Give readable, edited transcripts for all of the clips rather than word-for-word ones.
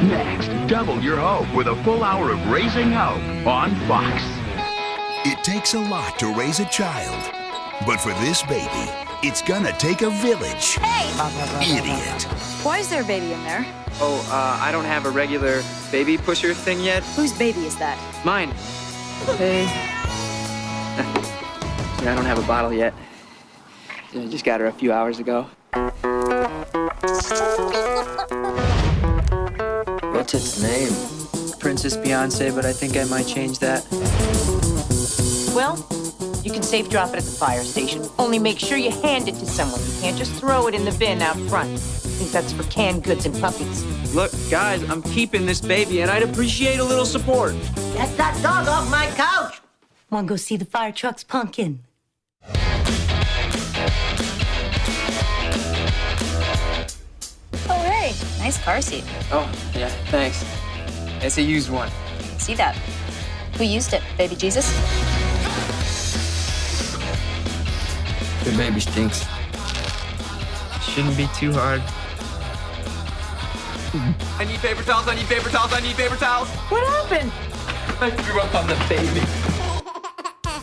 Next, double your hope with a full hour of Raising Hope on Fox. It takes a lot to raise a child, but for this baby, it's gonna take a village. Hey! Idiot. Why is there a baby in there? Oh, I don't have a regular baby pusher thing yet. Whose baby is that? Mine. Hey. Yeah, I don't have a bottle yet. I just got her a few hours ago. What's its name? Princess Beyonce, but I think I might change that. Well, you can safe drop it at the fire station. Only make sure you hand it to someone. You can't just throw it in the bin out front. I think that's for canned goods and puppies. Look, guys, I'm keeping this baby, and I'd appreciate a little support. Get that dog off my couch! Want to go see the fire truck's pumpkin? Oh, hey, nice car seat. Oh, yeah, thanks. It's a used one. See that? Who used it? Baby Jesus? The baby stinks. Shouldn't be too hard. I need paper towels, I need paper towels, I need paper towels. What happened? I threw up on the baby.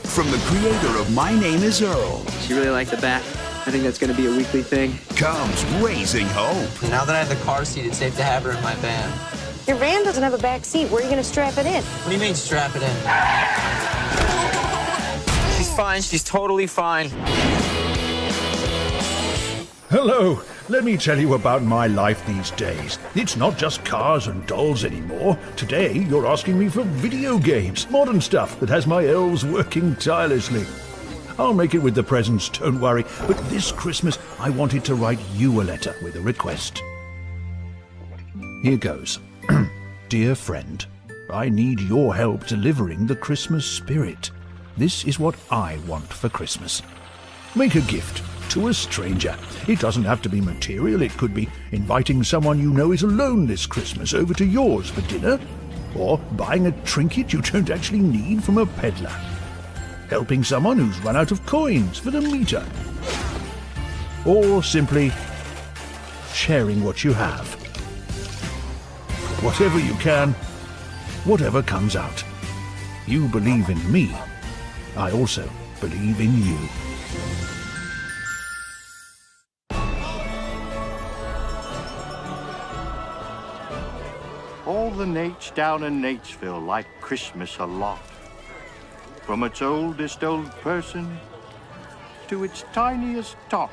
From the creator of My Name is Earl She really liked the bat. I think that's gonna be a weekly thing. comes Raising Hope. Now that I have the car seat, it's safe to have her in my van. Your van doesn't have a back seat. Where are you going to strap it in? What do you mean, strap it in? She's fine. She's totally fine. Hello. Let me tell you about my life these days. It's not just cars and dolls anymore. Today, you're asking me for video games, modern stuff that has my elves working tirelessly. I'll make it with the presents, don't worry. But this Christmas, I wanted to write you a letter with a request. Here goes. Dear friend, I need your help delivering the Christmas spirit. This is what I want for Christmas. Make a gift to a stranger. It doesn't have to be material. It could be inviting someone you know is alone this Christmas over to yours for dinner, or buying a trinket you don't actually need from a peddler, helping someone who's run out of coins for the meter, or simply sharing what you have. Whatever you can, whatever comes out. You believe in me. I also believe in you. All the Nates down in Natesville like Christmas a lot. From its oldest old person to its tiniest tot.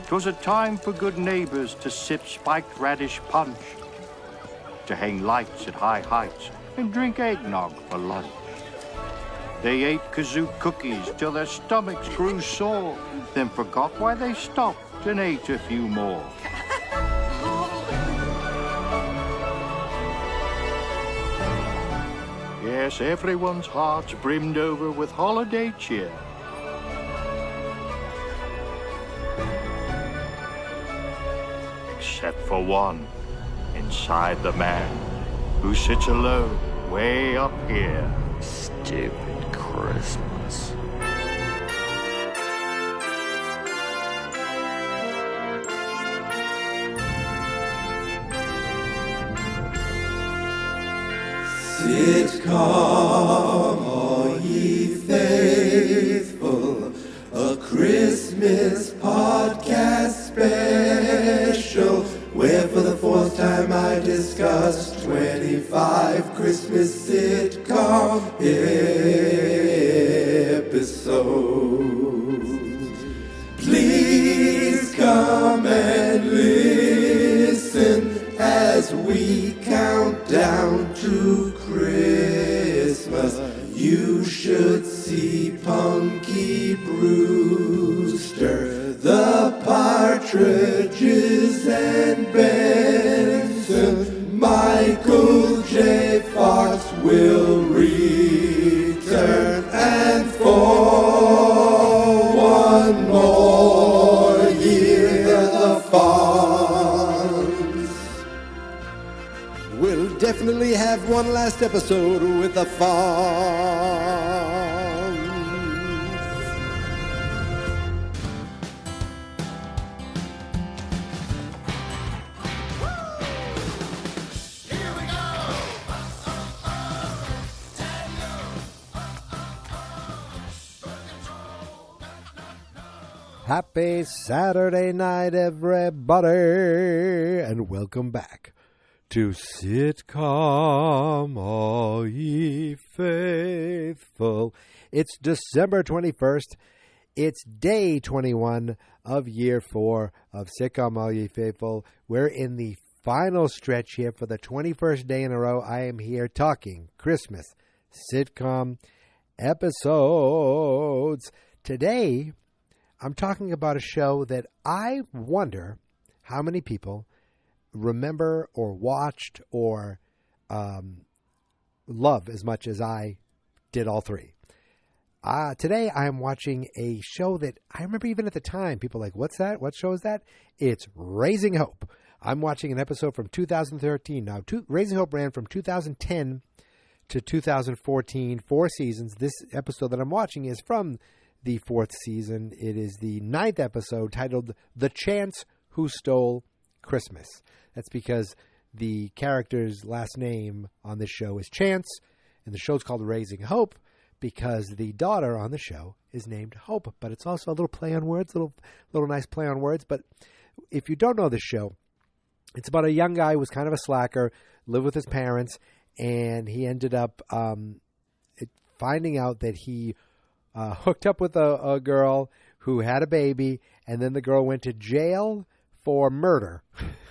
'Twas a time for good neighbors to sip spiked radish punch, to hang lights at high heights and drink eggnog for lunch. They ate kazoo cookies till their stomachs grew sore, then forgot why they stopped and ate a few more. Yes, everyone's hearts brimmed over with holiday cheer. Except for one, inside the man, who sits alone way up here. Stupid Christmas. Sitcom, all ye faithful, a Christmas podcast special, where for the fourth time I discuss 25 Christmas sitcom episodes. Please come and listen as we count down to Christmas. You should see Punky Brewster, the Partridges and Benson. Michael J. Fox will return, and for one more year the Fonz will definitely have one last episode with the Fonz. Happy Saturday night, everybody, and welcome back to Sitcom, all ye faithful. It's December 21st. It's day 21 of year 4 of Sitcom, all ye faithful. We're in the final stretch here for the 21st day in a row. I am here talking Christmas sitcom episodes. Today, I'm talking about a show that I wonder how many people remember or watched or love as much as I did all three. Today, I am watching a show that I remember even at the time, people were like, what's that? What show is that? It's Raising Hope. I'm watching an episode from 2013. Now, Raising Hope ran from 2010 to 2014, 4 seasons. This episode that I'm watching is from the 4th season. It is the 9th episode titled The Chance Who Stole Christmas. That's because the character's last name on this show is Chance, and the show's called Raising Hope because the daughter on the show is named Hope. But it's also a little play on words, little nice play on words. But if you don't know this show, it's about a young guy who was kind of a slacker, lived with his parents, and he ended up finding out that he hooked up with a girl who had a baby, and then the girl went to jail for murder.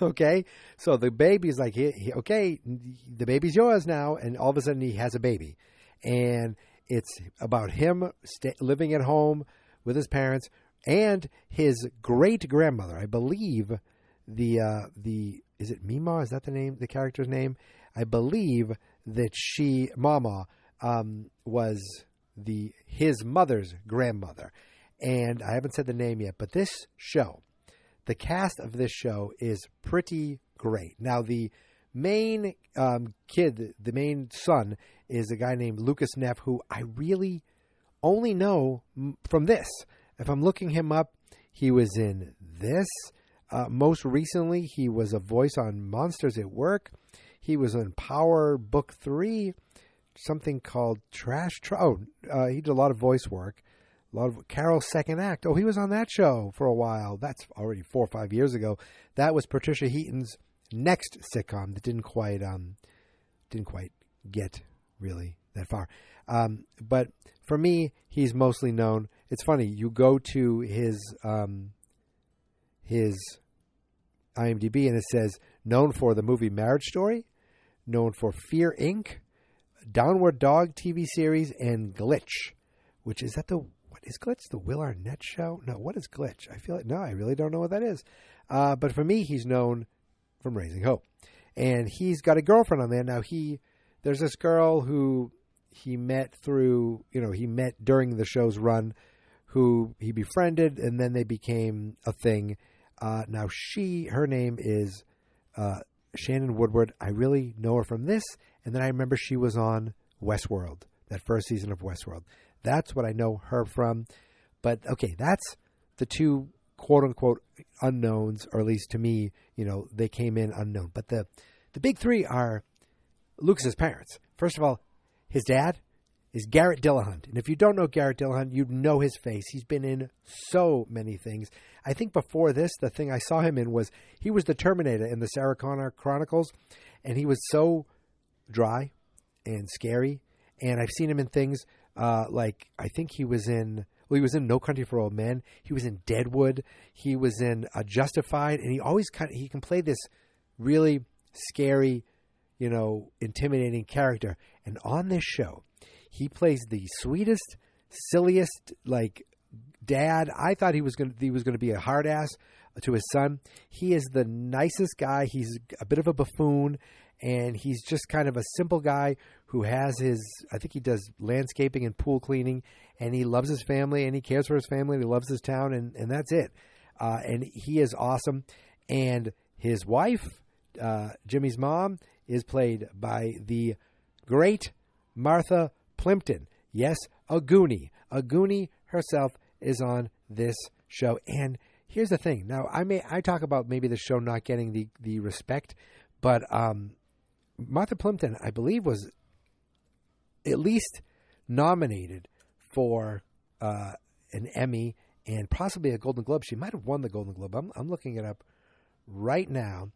Okay? So the baby's like, okay, the baby's yours now, and all of a sudden he has a baby. And it's about him living at home with his parents and his great-grandmother. I believe is it Mima? Is that the name, the character's name? I believe that Mama, was his mother's grandmother. And I haven't said the name yet, but this show, the cast of this show is pretty great. Now, the main kid, the main son, is a guy named Lucas Neff, who I really only know from this. If I'm looking him up, he was in this. Most recently, he was a voice on Monsters at Work. He was in Power Book 3, something called Trash. He did a lot of voice work, a lot of Carol's Second Act. Oh, he was on that show for a while. That's already 4 or 5 years ago. That was Patricia Heaton's next sitcom that didn't quite get really that far. But for me, he's mostly known. It's funny. You go to his IMDb and it says known for the movie Marriage Story, known for Fear Inc., Downward Dog TV series, and Glitch, which is what is Glitch? The Will Arnett show? No, what is Glitch? I really don't know what that is. But for me, he's known from Raising Hope. And he's got a girlfriend on there. Now, there's this girl who he met during the show's run, who he befriended, and then they became a thing. Now, her name is Shannon Woodward. I really know her from this, and then I remember she was on Westworld, that first season of Westworld. That's what I know her from. But, okay, that's the two quote-unquote unknowns, or at least to me, they came in unknown. But the big three are Lucas's parents. First of all, his dad is Garrett Dillahunt. And if you don't know Garrett Dillahunt, you know his face. He's been in so many things. I think before this, the thing I saw him in was he was the Terminator in the Sarah Connor Chronicles, and he was so dry and scary. And I've seen him in things like I think he was in No Country for Old Men. He was in Deadwood. He was in Justified, and he can play this really scary, intimidating character. And on this show, he plays the sweetest, silliest, dad. I thought he was going to be a hard ass to his son. He is the nicest guy. He's a bit of a buffoon, and he's just kind of a simple guy who has I think he does landscaping and pool cleaning, and he loves his family, and he cares for his family, and he loves his town, and that's it. And he is awesome. And his wife, Jimmy's mom, is played by the great Martha Plimpton. Yes, a Goonie. A Goonie herself is on this show. And here's the thing. Now, I talk about maybe the show not getting the respect, but Martha Plimpton, I believe, was at least nominated for an Emmy and possibly a Golden Globe. She might have won the Golden Globe. I'm looking it up right now.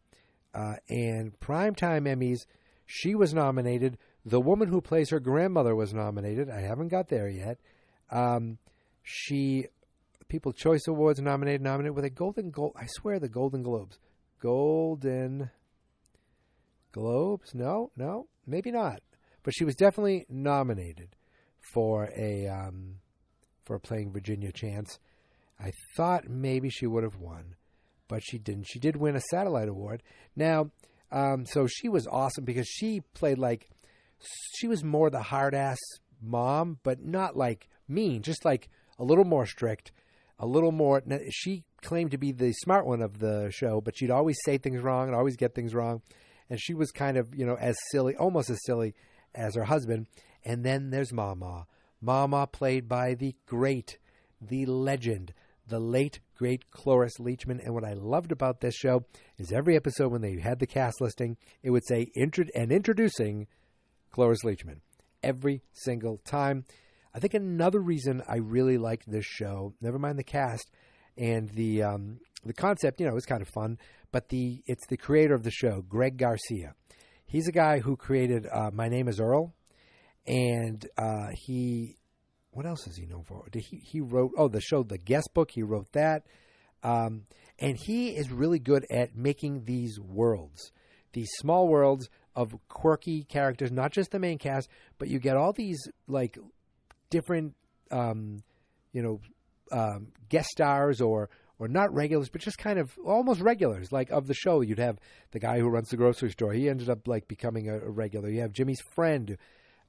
And Primetime Emmys, she was nominated. The woman who plays her grandmother was nominated. I haven't got there yet. People's Choice Awards nominated with a Golden Globe. I swear the Golden Globes. Golden Globes? No, maybe not. But she was definitely nominated for playing Virginia Chance. I thought maybe she would have won, but she didn't. She did win a Satellite Award. Now, so she was awesome because she played she was more the hard-ass mom, but not like mean, just like a little more strict, a little more. She claimed to be the smart one of the show, but she'd always say things wrong and always get things wrong. And she was kind of, as silly, almost as silly as her husband. And then there's Mama. Mama, played by the great, the legend, the late, great Cloris Leachman. And what I loved about this show is every episode when they had the cast listing, it would say, introducing Cloris Leachman. Every single time. I think another reason I really liked this show, never mind the cast and the concept, is kind of fun, but it's the creator of the show, Greg Garcia. He's a guy who created My Name is Earl, and what else is he known for? He wrote the show The Guest Book. He wrote that, and he is really good at making these worlds, these small worlds of quirky characters, not just the main cast, but you get all these different guest stars or not regulars, but just kind of almost regulars, of the show. You'd have the guy who runs the grocery store. He ended up becoming a regular. You have Jimmy's friend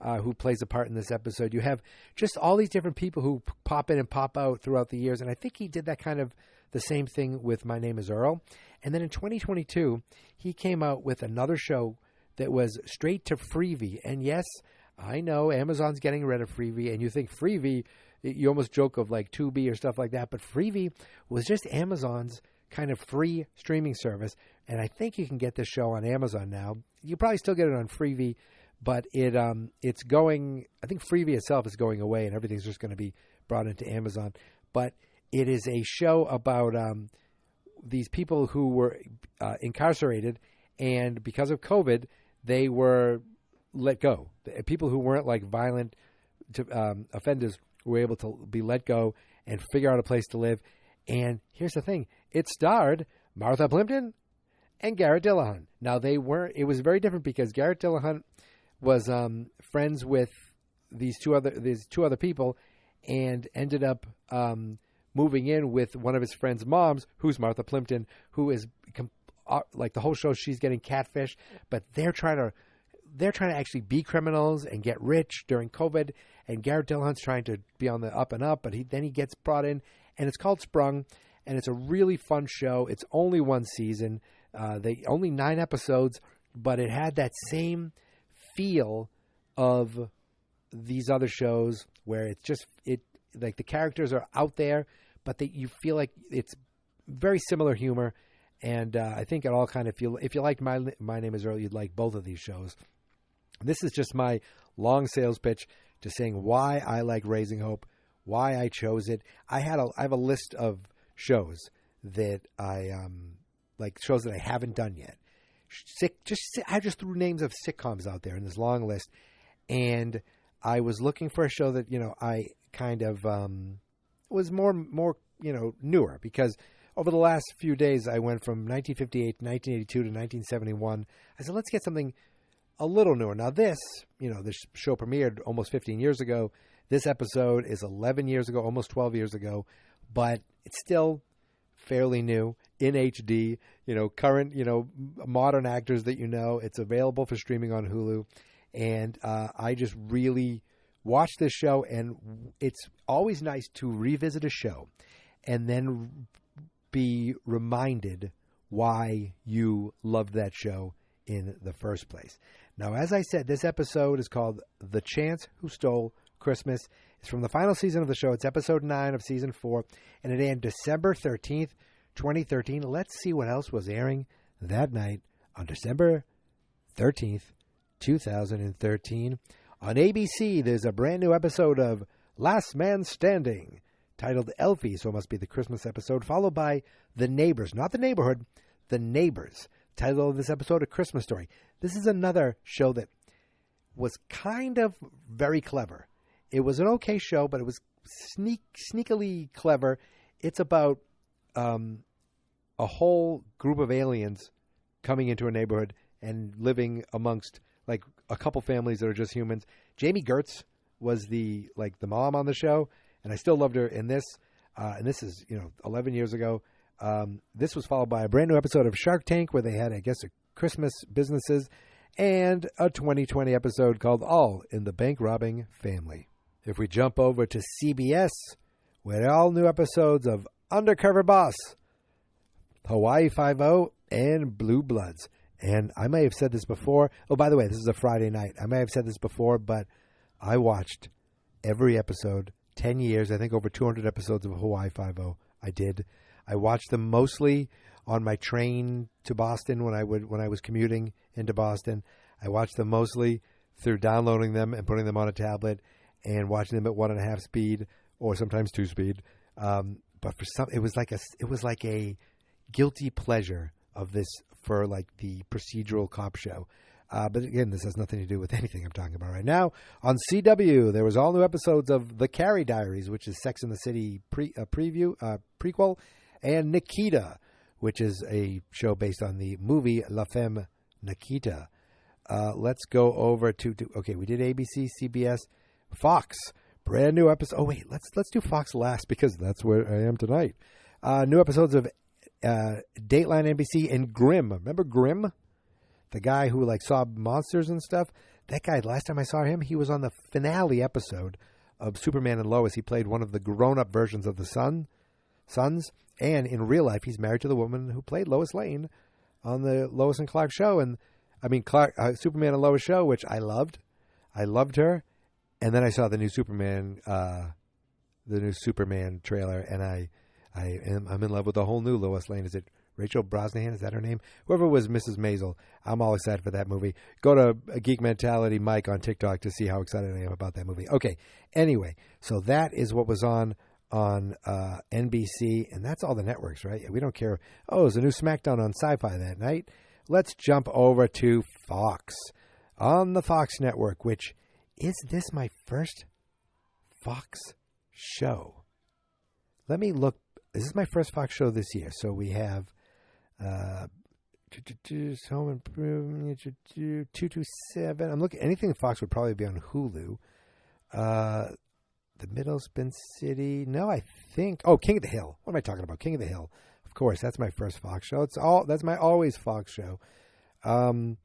who plays a part in this episode. You have just all these different people who pop in and pop out throughout the years. And I think he did that kind of the same thing with My Name is Earl. And then in 2022, he came out with another show that was straight to Freevee. And yes, I know Amazon's getting rid of Freevee, and you think Freevee, you almost joke of Tubi or stuff like that, but Freevee was just Amazon's kind of free streaming service, and I think you can get this show on Amazon now. You probably still get it on Freevee, but it's going, I think Freevee itself is going away, and everything's just going to be brought into Amazon. But it is a show about these people who were incarcerated, and because of COVID, they were let go. People who weren't violent offenders were able to be let go and figure out a place to live. And here's the thing. It starred Martha Plimpton and Garrett Dillahunt. Now, it was very different because Garrett Dillahunt was friends with these two other people and ended up moving in with one of his friend's moms, who's Martha Plimpton, who is the whole show, she's getting catfish, but they're trying to actually be criminals and get rich during COVID, and Garrett Dillahunt's trying to be on the up and up, but then he gets brought in, and it's called Sprung, and it's a really fun show. It's only one season, only 9 episodes, but it had that same feel of these other shows where it's just the characters are out there, but you feel like it's very similar humor, and I think it all kind of if you liked My Name is Earl, you'd like both of these shows. This is just my long sales pitch to saying why I like Raising Hope, why I chose it. I have a list of shows that I shows that I haven't done yet. I just threw names of sitcoms out there in this long list, and I was looking for a show that I kind of was more newer, because over the last few days I went from 1958 to 1982 to 1971. I said, let's get something a little newer. Now this show premiered almost 15 years ago. This episode is 11 years ago, almost 12 years ago, but it's still fairly new in HD, current, modern actors that It's available for streaming on Hulu. And I just really watched this show, and it's always nice to revisit a show and then be reminded why you loved that show in the first place. Now, as I said, this episode is called The Chance Who Stole Christmas. It's from the final season of the show. It's episode 9 of season 4, and it aired December 13th, 2013. Let's see what else was airing that night on December 13th, 2013. On ABC, there's a brand new episode of Last Man Standing. titled Elfie, so it must be the Christmas episode, followed by The Neighbors, not The Neighborhood, The Neighbors. Title of this episode, A Christmas Story. This is another show that was kind of very clever. It was an okay show, but it was sneakily clever. It's about a whole group of aliens coming into a neighborhood and living amongst like a couple families that are just humans. Jamie Gertz was the mom on the show, and I still loved her in this. And this is 11 years ago. This was followed by a brand new episode of Shark Tank where they had, I guess, a Christmas businesses, and a 2020 episode called All in the Bank Robbing Family. If we jump over to CBS, we had all new episodes of Undercover Boss, Hawaii Five-0, and Blue Bloods. And I may have said this before. Oh, by the way, this is a Friday night. I may have said this before, but I watched every episode, 10 years, I think over 200 episodes of Hawaii Five-0. I did. I watched them mostly on my train to Boston when I was commuting into Boston. I watched them mostly through downloading them and putting them on a tablet and watching them at 1.5 speed or sometimes 2 speed. But for some, it was like a guilty pleasure of this for like the procedural cop show. But again, this has nothing to do with anything I'm talking about right now. On CW, there was all new episodes of The Carrie Diaries, which is Sex and the City prequel, and Nikita, which is a show based on the movie La Femme Nikita. Let's go over to okay, we did ABC, CBS, Fox, brand new episode. Oh wait, let's do Fox last because that's where I am tonight. New episodes of Dateline NBC and Grimm. Remember Grimm? The guy who like saw monsters and stuff? That guy, last time I saw him, he was on the finale episode of Superman and Lois. He played one of the grown-up versions of the Sons. And in real life, he's married to the woman who played Lois Lane on the Lois and Clark show. And I mean, Superman and Lois show, which I loved. I loved her. And then I saw the new Superman trailer, and I'm in love with the whole new Lois Lane. Is it Rachel Brosnahan? Is that her name? Whoever was Mrs. Maisel. I'm all excited for that movie. Go to Geek Mentality Mike on TikTok to see how excited I am about that movie. Okay. Anyway, so that is what was on NBC, and that's all the networks, right? We don't care. Oh, there's a new SmackDown on Sci-Fi that night. Let's jump over to Fox. On the Fox network, which, is this my first Fox show? Let me look. Is this my first Fox show this year? So we have Home Improvement 227. I'm looking. Anything Fox would probably be on Hulu. The Middle Spin City. No, I think. Oh, King of the Hill. What am I talking about? King of the Hill. Of course, that's my first Fox show. That's my always Fox show. And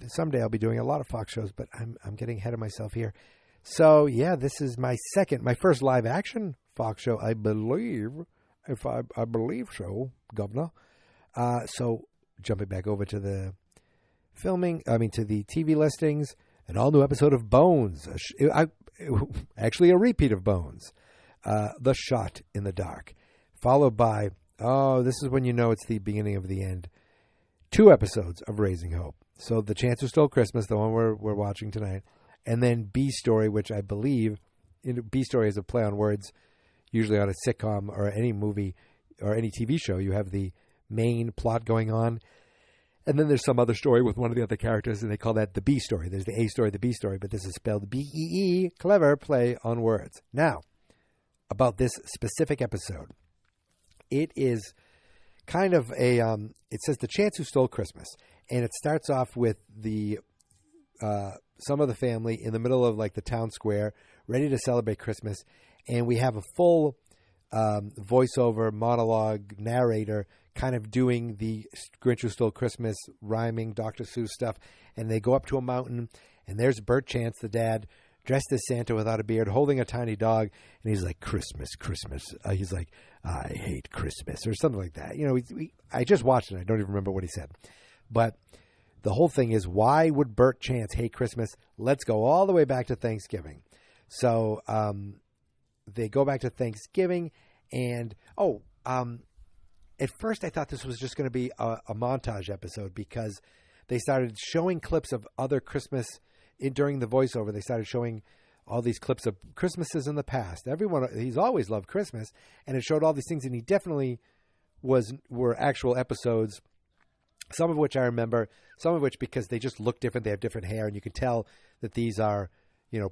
someday I'll be doing a lot of Fox shows, but I'm getting ahead of myself here. So yeah, this is my first live action Fox show, I believe. If I believe so, Governor. So jumping back over to the to the TV listings, an all new episode of Bones. Actually, a repeat of Bones. The Shot in the Dark, followed by this is when you know it's the beginning of the end. 2 episodes of Raising Hope. So The Chance Who Stole Christmas, the one we're watching tonight, and then B Story, which I believe B Story is a play on words. Usually on a sitcom or any movie or any TV show, you have the main plot going on. And then there's some other story with one of the other characters, and they call that the B story. There's the A story, the B story, but this is spelled B-E-E, clever play on words. Now, about this specific episode. It is kind of it says The Chance Who Stole Christmas. And it starts off with some of the family in the middle of like the town square, ready to celebrate Christmas. And we have a full voiceover, monologue, narrator kind of doing the Grinch Who Stole Christmas, rhyming Dr. Seuss stuff. And they go up to a mountain, and there's Bert Chance, the dad, dressed as Santa without a beard, holding a tiny dog. And he's like, Christmas, Christmas. He's like, I hate Christmas, or something like that. I just watched it. I don't even remember what he said. But the whole thing is, why would Bert Chance hate Christmas? Let's go all the way back to Thanksgiving. So, they go back to Thanksgiving, and at first I thought this was just going to be a montage episode because they started showing clips of other Christmas during the voiceover. They started showing all these clips of Christmases in the past. He's always loved Christmas, and it showed all these things, and he definitely were actual episodes, some of which I remember, some of which because they just look different, they have different hair, and you can tell that these are,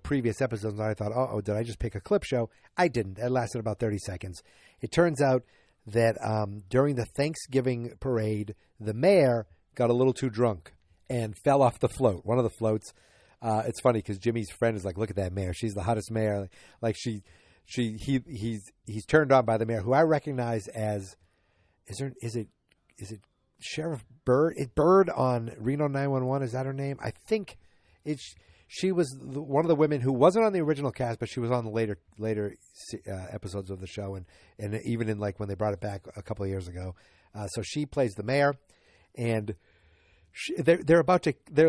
previous episodes. And I thought, oh, did I just pick a clip show? I didn't. It lasted about 30 seconds. It turns out that during the Thanksgiving parade, the mayor got a little too drunk and fell off the float. One of the floats. It's funny because Jimmy's friend is like, "Look at that mayor. She's the hottest mayor." Like he's turned on by the mayor, who I recognize as is it Sheriff Bird? Bird on Reno 911. Is that her name? I think she was one of the women who wasn't on the original cast, but she was on the later episodes of the show, and even in like when they brought it back a couple of years ago. So she plays the mayor, and they're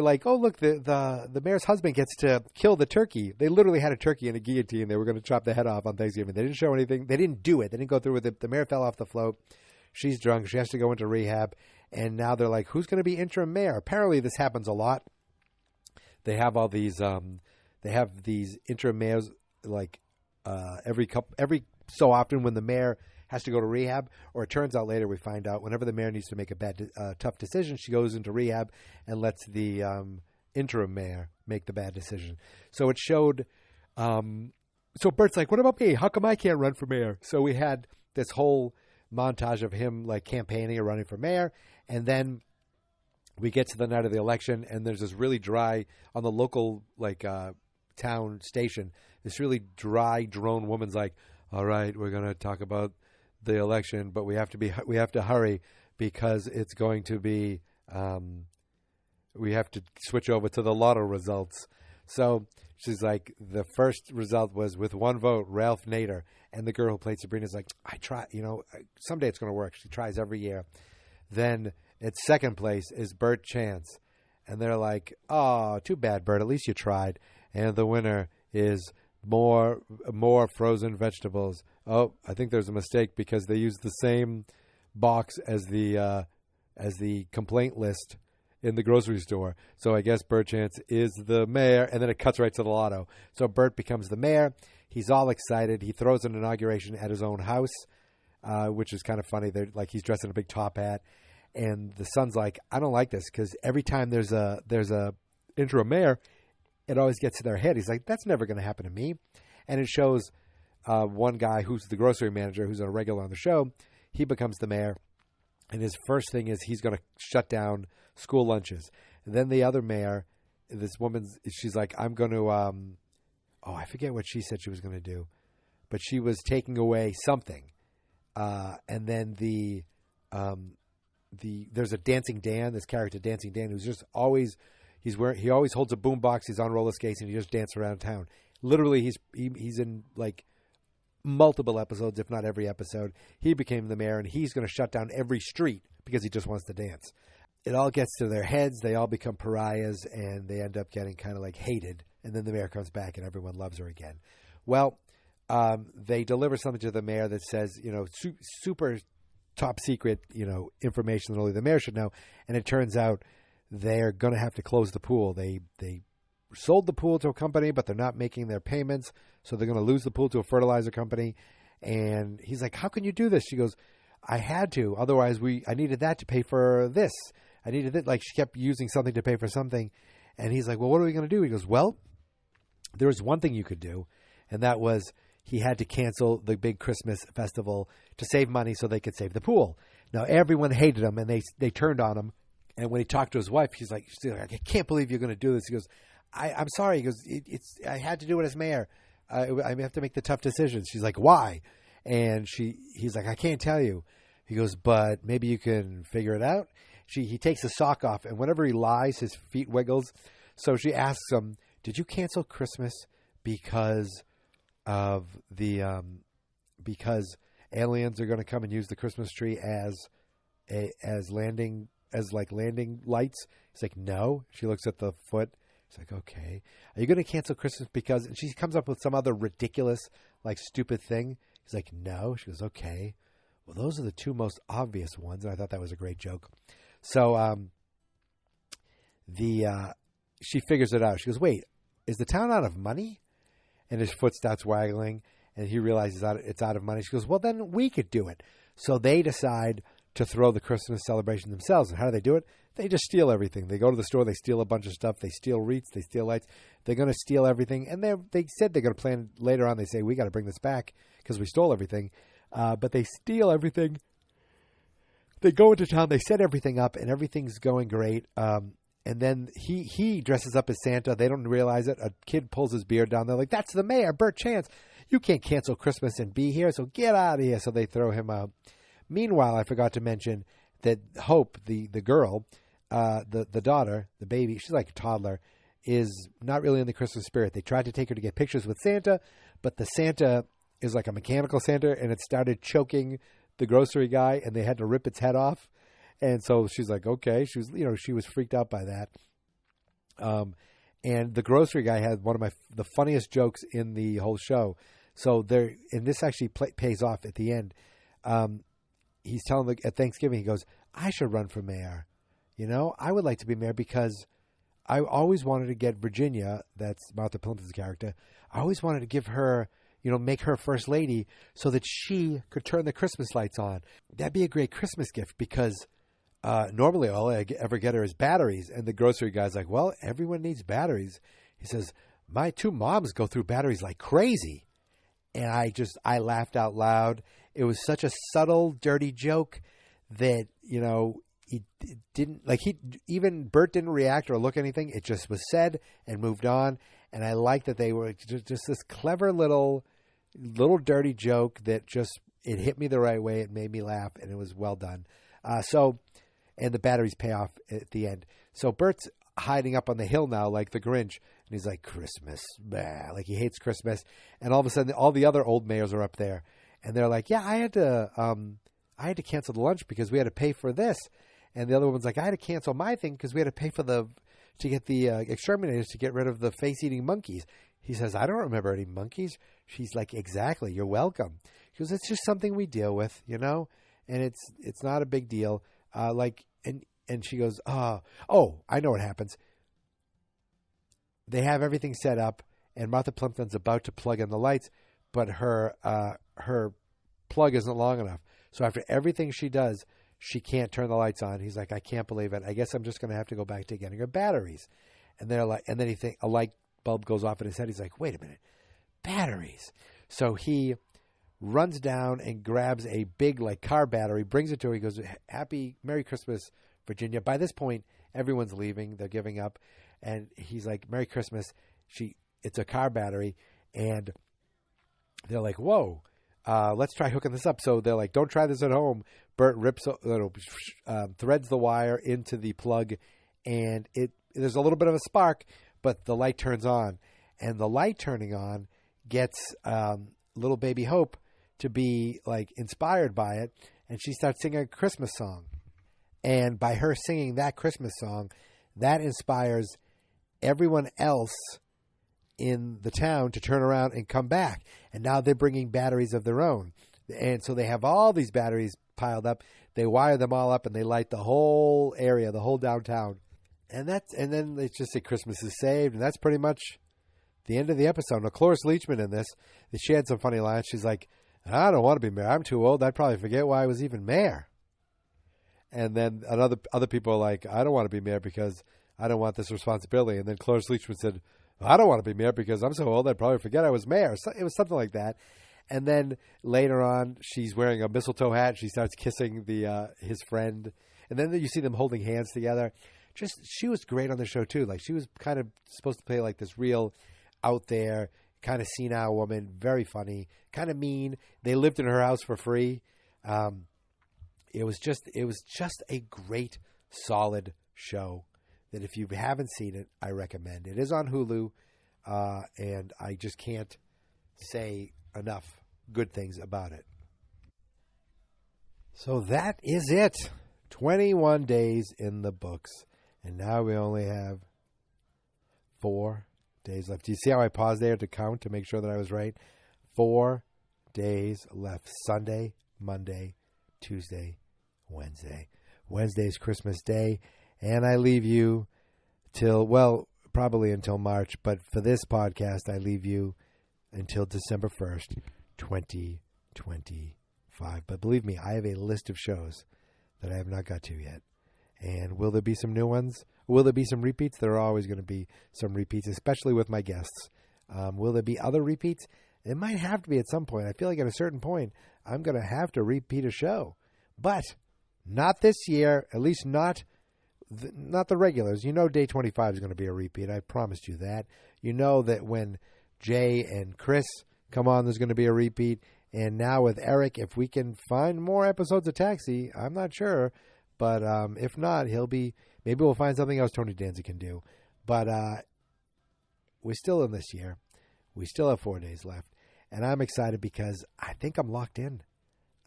like, oh look, the mayor's husband gets to kill the turkey. They literally had a turkey in a guillotine. They were going to chop the head off on Thanksgiving. They didn't show anything. They didn't do it. They didn't go through with it. The mayor fell off the float. She's drunk. She has to go into rehab. And now they're like, who's going to be interim mayor? Apparently this happens a lot. They have all these interim mayors like every so often when the mayor has to go to rehab, or it turns out later we find out whenever the mayor needs to make a tough decision, she goes into rehab and lets the interim mayor make the bad decision. So it showed. So Bert's like, "What about me? How come I can't run for mayor?" So we had this whole montage of him like campaigning or running for mayor, and then we get to the night of the election, and there's this really dry on the local town station. This really dry drone woman's like, "All right, we're going to talk about the election, but we have to hurry because it's going to be we have to switch over to the lotto results." So she's like, the first result was with one vote, Ralph Nader, and the girl who played Sabrina's like, I try, someday it's going to work. She tries every year. Then at second place is Bert Chance, and they're like, oh, too bad, Bert. At least you tried. And the winner is more frozen vegetables. Oh, I think there's a mistake because they used the same box as the complaint list in the grocery store. So I guess Bert Chance is the mayor, and then it cuts right to the lotto. So Bert becomes the mayor. He's all excited. He throws an inauguration at his own house, which is kind of funny. They're like, he's dressed in a big top hat, and the son's like, I don't like this because every time there's a interim mayor, it always gets to their head. He's like, that's never going to happen to me. And it shows one guy who's the grocery manager, who's a regular on the show. He becomes the mayor, and his first thing is he's going to shut down school lunches. And then the other mayor, this woman, she's like, I'm going to, I forget what she said she was going to do, but she was taking away something. And then there's a Dancing Dan, this character Dancing Dan, who's just always, he always holds a boombox. He's on roller skates and he just dances around town. Literally, he's in like multiple episodes, if not every episode. He became the mayor, and he's going to shut down every street because he just wants to dance. It all gets to their heads. They all become pariahs, and they end up getting kind of like hated. And then the mayor comes back, and everyone loves her again. Well, they deliver something to the mayor that says, super top secret, information that only the mayor should know. And it turns out they're going to have to close the pool. They sold the pool to a company, but they're not making their payments, so they're going to lose the pool to a fertilizer company. And he's like, how can you do this? She goes, I had to. Otherwise, I needed that to pay for this. I needed it. Like, she kept using something to pay for something. And he's like, well, what are we going to do? He goes, well, there was one thing you could do, and that was he had to cancel the big Christmas festival to save money so they could save the pool. Now, everyone hated him, and they turned on him. And when he talked to his wife, she's like, I can't believe you're going to do this. He goes, I'm sorry. He goes, I had to do it as mayor. I have to make the tough decisions. She's like, why? And he's like, I can't tell you. He goes, but maybe you can figure it out. He takes his sock off, and whenever he lies, his feet wiggles. So she asks him, did you cancel Christmas because of because aliens are going to come and use the Christmas tree as landing lights? He's like, no. She looks at the foot. He's like, okay. Are you going to cancel Christmas because... And she comes up with some other ridiculous, stupid thing. He's like, no. She goes, okay. Well, those are the two most obvious ones. And I thought that was a great joke. So she figures it out. She goes, wait, is the town out of money? and his foot starts waggling, and he realizes it's out of money. She goes, well, then we could do it. So they decide to throw the Christmas celebration themselves. And how do they do it? They just steal everything. They go to the store, they steal a bunch of stuff, they steal wreaths, they steal lights. They're going to steal everything. And they said they're going to plan later on. They say, we got to bring this back because we stole everything. But they steal everything. They go into town, they set everything up, and everything's going great. And then he dresses up as Santa. They don't realize it. A kid pulls his beard down. They're like, that's the mayor, Bert Chance. You can't cancel Christmas and be here, so get out of here. So they throw him out. Meanwhile, I forgot to mention that Hope, the girl, the daughter, the baby, she's like a toddler, is not really in the Christmas spirit. They tried to take her to get pictures with Santa, but the Santa is like a mechanical Santa, and it started choking the grocery guy, and they had to rip its head off. And so she's like, okay. She was freaked out by that. And the grocery guy had one of the funniest jokes in the whole show. So and this actually pays off at the end. He's telling at Thanksgiving, he goes, I should run for mayor. I would like to be mayor because I always wanted to get Virginia, that's Martha Plimpton's character, I always wanted to give her, make her first lady so that she could turn the Christmas lights on. That'd be a great Christmas gift because normally all I ever get her is batteries. And the grocery guy's like, well, everyone needs batteries. He says, my two moms go through batteries like crazy. And I laughed out loud. It was such a subtle, dirty joke that, he didn't, even Bert didn't react or look anything. It just was said and moved on. And I like that they were just this clever little dirty joke that it hit me the right way. It made me laugh, and it was well done. And the batteries pay off at the end. So Bert's hiding up on the hill now like the Grinch, and he's like, Christmas, bah. Like he hates Christmas. And all of a sudden, all the other old mayors are up there, and they're like, yeah, I had to cancel the lunch because we had to pay for this. And the other one's like, I had to cancel my thing because we had to pay to get the exterminators to get rid of the face-eating monkeys. He says, I don't remember any monkeys. She's like, exactly, you're welcome. She goes, it's just something we deal with, and it's not a big deal. And she goes, I know what happens. They have everything set up, and Martha Plimpton's about to plug in the lights, but her plug isn't long enough. So after everything she does, she can't turn the lights on. He's like, I can't believe it. I guess I'm just going to have to go back to getting her batteries. And they're like, and then a light bulb goes off in his head. He's like, wait a minute, batteries. So he runs down and grabs a big car battery, brings it to her. He goes, Merry Christmas, Virginia. By this point, everyone's leaving. They're giving up. And he's like, Merry Christmas. It's a car battery. And they're like, whoa, let's try hooking this up. So they're like, don't try this at home. Bert threads the wire into the plug, and there's a little bit of a spark, but the light turns on. And the light turning on gets little baby Hope to be inspired by it, and she starts singing a Christmas song. And by her singing that Christmas song, that inspires everyone else in the town to turn around and come back. And now they're bringing batteries of their own. And so they have all these batteries piled up. They wire them all up, and they light the whole area, the whole downtown. And then they just say Christmas is saved, and that's pretty much the end of the episode. Now, Cloris Leachman in this, she had some funny lines. She's like, I don't want to be mayor. I'm too old. I'd probably forget why I was even mayor. And then other people are like, I don't want to be mayor because I don't want this responsibility. And then Cloris Leachman said, I don't want to be mayor because I'm so old I'd probably forget I was mayor. So it was something like that. And then later on, she's wearing a mistletoe hat. She starts kissing his friend. And then you see them holding hands together. She was great on the show, too. She was kind of supposed to play this real out there, kind of senile woman, very funny, kind of mean. They lived in her house for free. It was just a great, solid show that if you haven't seen it, I recommend. It is on Hulu, and I just can't say enough good things about it. So that is it. 21 days in the books. And now we only have 4 days left. Do you see how I paused there to count to make sure that I was right? 4 days left. Sunday, Monday, Tuesday, Wednesday. Wednesday's Christmas Day. And I leave you probably until March. But for this podcast, I leave you until December 1st, 2025. But believe me, I have a list of shows that I have not got to yet. And will there be some new ones? Will there be some repeats? There are always going to be some repeats, especially with my guests. Will there be other repeats? It might have to be at some point. I feel like at a certain point, I'm going to have to repeat a show. But not this year, at least not the regulars. You know Day 25 is going to be a repeat. I promised you that. You know that when Jay and Chris come on, there's going to be a repeat. And now with Eric, if we can find more episodes of Taxi, I'm not sure. But if not, maybe we'll find something else Tony Danza can do. But we're still in this year. We still have 4 days left. And I'm excited because I think I'm locked in.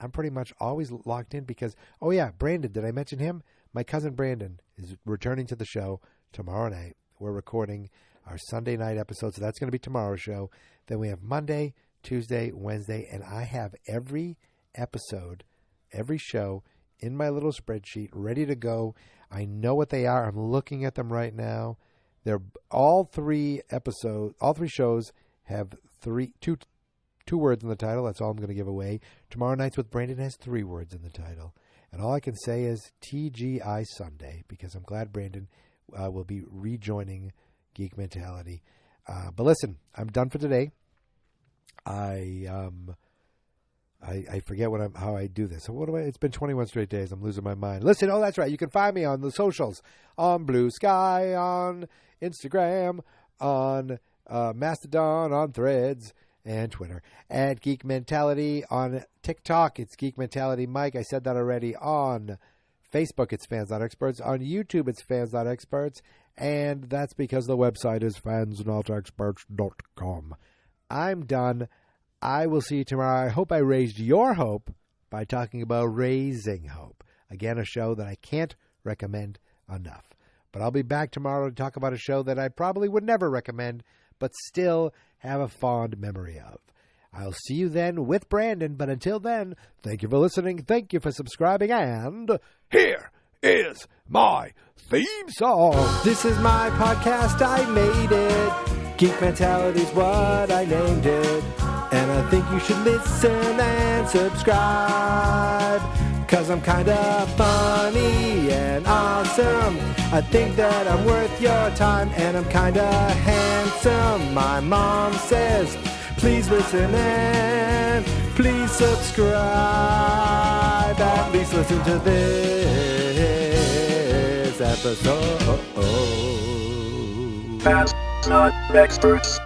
I'm pretty much always locked in because, oh yeah, Brandon, did I mention him? My cousin Brandon is returning to the show tomorrow night. We're recording our Sunday night episode, so that's going to be tomorrow's show. Then we have Monday, Tuesday, Wednesday, and I have every episode, every show in my little spreadsheet ready to go. I know what they are. I'm looking at them right now. They're all three shows have two words in the title. That's all I'm going to give away. Tomorrow Nights with Brandon has 3 words in the title. And all I can say is TGI Sunday, because I'm glad Brandon will be rejoining Geek Mentality. But listen, I'm done for today. I forget how I do this. So it's been 21 straight days. I'm losing my mind. Listen, that's right. You can find me on the socials, on Blue Sky, on Instagram, on Mastodon, on Threads, and Twitter. At Geek Mentality. On TikTok, it's Geek Mentality Mike. I said that already. On Facebook, it's Fans.Experts. On YouTube, it's Fans.Experts. And that's because the website is fansnotexperts.com. I'm done. I will see you tomorrow. I hope I raised your hope by talking about Raising Hope. Again, a show that I can't recommend enough. But I'll be back tomorrow to talk about a show that I probably would never recommend, but still have a fond memory of. I'll see you then with Brandon, but until then, thank you for listening, thank you for subscribing, and here is my theme song. This is my podcast, I made it. Geek Mentality's what I named it. And I think you should listen and subscribe, 'cause I'm kinda funny and awesome. I think that I'm worth your time, and I'm kinda handsome. My mom says, please listen and please subscribe. At least listen to this episode. Fans Not Experts.